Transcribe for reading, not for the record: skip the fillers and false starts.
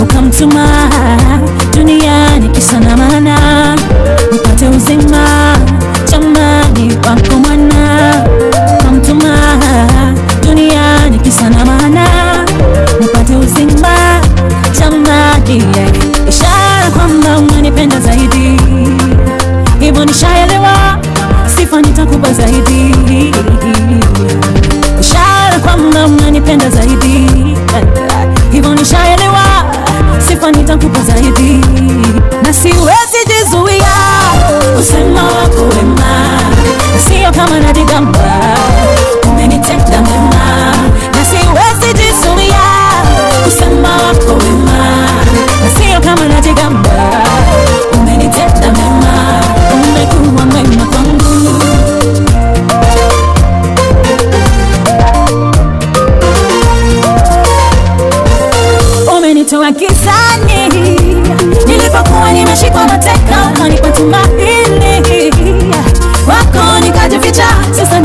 ukamtuma duniani kisa na maana nipate uzima, jamani wako mwana. Ukamtuma duniani kisa na maana nipate uzima, jamani, ishara kwamba unanipenda zaidi, hivyo nishaelewa, sifa nitakupa zaidi, ishara kwamba unanipenda zaidi, hivyo nishaelewa, sifa nitakupa zaidi, na siwezi jizuia usema wako wema, sio kama najigamba, umenitenda mema, na siwezi jizuia usema wako wema, sio kama najigamba, umenitenda mema, umekuwa mwema kwangu. Umenitoa gizani nilipokuwa nimeshikwa mateka, ukanipa tumaini wako nikajificha. Sasa